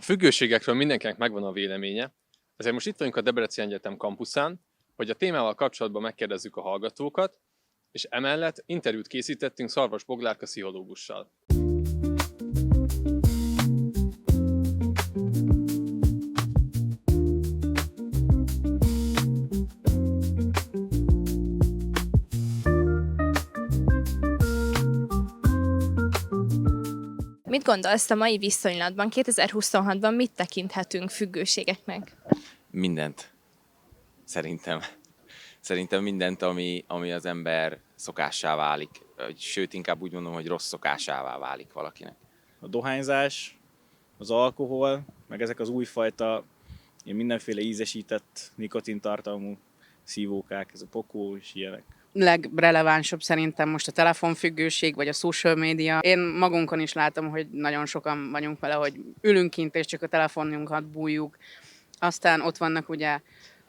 A függőségekről mindenkinek megvan a véleménye, ezért most itt vagyunk a Debreceni Egyetem kampuszán, hogy a témával kapcsolatban megkérdezzük a hallgatókat, és emellett interjút készítettünk Szarvas Boglárka pszichológussal. Mit gondolsz a mai viszonylatban, 2026-ban mit tekinthetünk függőségeknek? Mindent. Szerintem mindent, ami az ember szokássá válik. Sőt, inkább úgy mondom, hogy rossz szokásává válik valakinek. A dohányzás, az alkohol, meg ezek az újfajta mindenféle ízesített nikotintartalmú szívókák, ez a pokó és ilyenek. Legrelevánsabb szerintem most a telefonfüggőség, vagy a social media. Én magunkon is látom, hogy nagyon sokan vagyunk vele, hogy ülünk kint, és csak a telefonunkat bújjuk. Aztán ott vannak ugye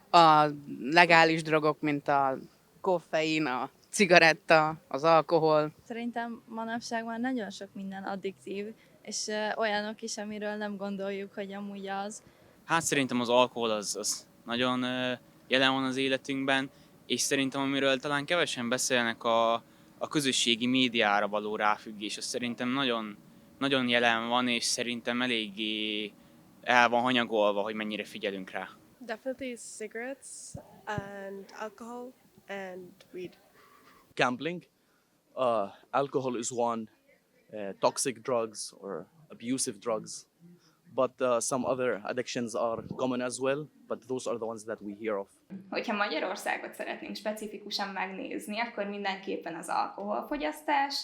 a legális drogok, mint a koffein, a cigaretta, az alkohol. Szerintem manapság már nagyon sok minden addiktív, és olyanok is, amiről nem gondoljuk, hogy amúgy az. Hát szerintem az alkohol az nagyon jelen van az életünkben, és szerintem amiről talán kevesen beszélnek a közösségi médiára való ráfüggés, az szerintem nagyon, nagyon jelen van, és szerintem eléggé el van hanyagolva, hogy mennyire figyelünk rá. Definitely cigarettes and alcohol and weed. Gambling. Alcohol is one. Toxic drugs or abusive drugs. But some other addictions are common as well, but those are the ones that we hear of. Hogyha Magyarországot szeretnénk specifikusan megnézni, akkor mindenképpen az alkoholfogyasztás,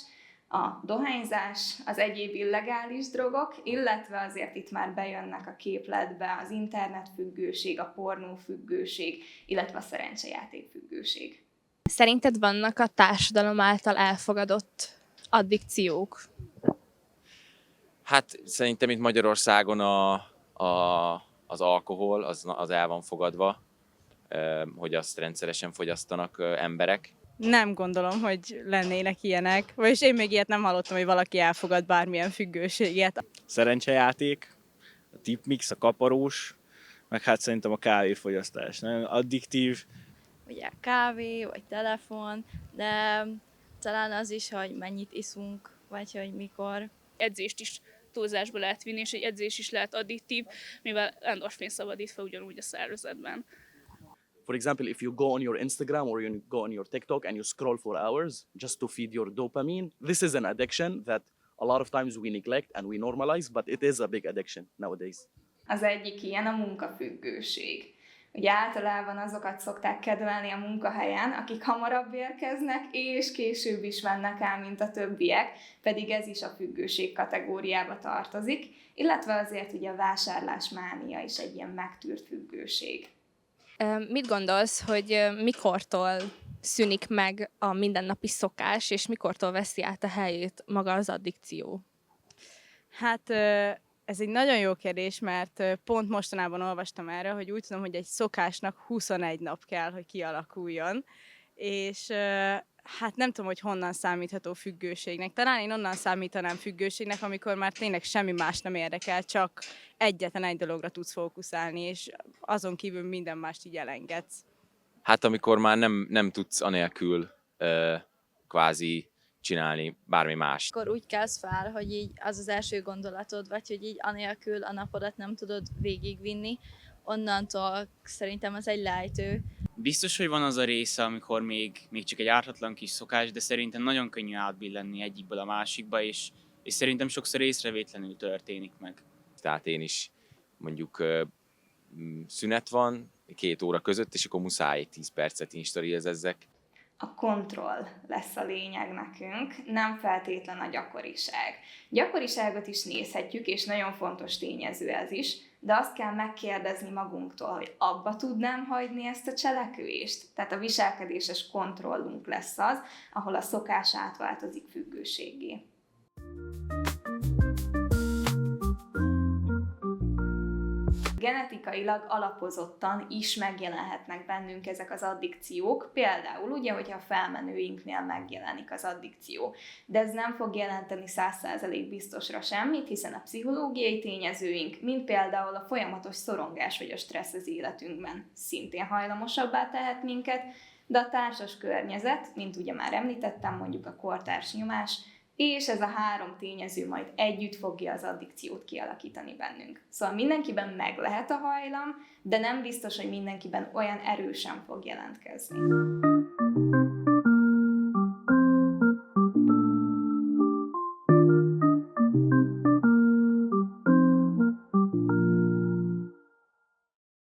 a dohányzás, az egyéb illegális drogok, illetve azért itt már bejönnek a képletbe az internetfüggőség, a pornófüggőség, illetve a szerencsejátékfüggőség. Szerinted vannak a társadalom által elfogadott addikciók? Hát szerintem itt Magyarországon az alkohol az el van fogadva, hogy azt rendszeresen fogyasztanak emberek. Nem gondolom, hogy lennének ilyenek, vagyis én még ilyet nem hallottam, hogy valaki elfogad bármilyen függőséget. Szerencsejáték, a tipmix, a kaparós, meg hát szerintem a kávéfogyasztás. Nagyon addiktív. Ugye kávé, vagy telefon, de talán az is, hogy mennyit iszunk, vagy hogy mikor. Edzést is túlzásba lehet vinni, és egy edzés is lehet addiktív, mivel endorfin szabadít fel ugyanúgy a szervezetben. For example, if you go on your Instagram or you go on your TikTok and you scroll for hours just to feed your dopamine, this is an addiction that a lot of times we neglect and we normalize, but it is a big addiction nowadays. Az egyik ilyen a munkafüggőség. Ugye általában azokat szokták kedvelni a munkahelyen, akik hamarabb érkeznek, és később is mennek el, mint a többiek, pedig ez is a függőség kategóriába tartozik, illetve azért ugye a vásárlásmánia is egy ilyen megtűrt függőség. Mit gondolsz, hogy mikortól szűnik meg a mindennapi szokás, és mikortól veszi át a helyét maga az addikció? Hát ez egy nagyon jó kérdés, mert pont mostanában olvastam erre, hogy úgy tudom, hogy egy szokásnak 21 nap kell, hogy kialakuljon, és hát nem tudom, hogy honnan számítható függőségnek. Talán én onnan számítanám függőségnek, amikor már tényleg semmi más nem érdekel, csak egyetlen egy dologra tudsz fókuszálni, és azon kívül minden mást így elengedsz. Hát amikor már nem tudsz anélkül kvázi csinálni bármi más. Akkor úgy kelsz fel, hogy így az az első gondolatod, vagy hogy így anélkül a napodat nem tudod végigvinni, onnantól szerintem az egy lejtő. Biztos, hogy van az a része, amikor még csak egy ártatlan kis szokás, de szerintem nagyon könnyű átbillenni egyikből a másikba, és szerintem sokszor észrevétlenül történik meg. Tehát én is mondjuk szünet van 2 óra között, és akkor muszáj 10 percet instareelzezzek. A kontroll lesz a lényeg nekünk, nem feltétlen a gyakoriság. Gyakoriságot is nézhetjük, és nagyon fontos tényező ez is, de azt kell megkérdezni magunktól, hogy abba tudnám hagyni ezt a cselekvést. Tehát a viselkedéses kontrollunk lesz az, ahol a szokás átváltozik függőséggé. Genetikailag alapozottan is megjelenhetnek bennünk ezek az addikciók, például ugye, hogyha a felmenőinknél megjelenik az addikció. De ez nem fog jelenteni 100% biztosra semmit, hiszen a pszichológiai tényezőink, mint például a folyamatos szorongás vagy a stressz az életünkben szintén hajlamosabbá tehet minket, de a társas környezet, mint ugye már említettem, mondjuk a kortárs nyomás, és ez a 3 tényező majd együtt fogja az addikciót kialakítani bennünk. Szóval mindenkiben meg lehet a hajlam, de nem biztos, hogy mindenkiben olyan erősen fog jelentkezni.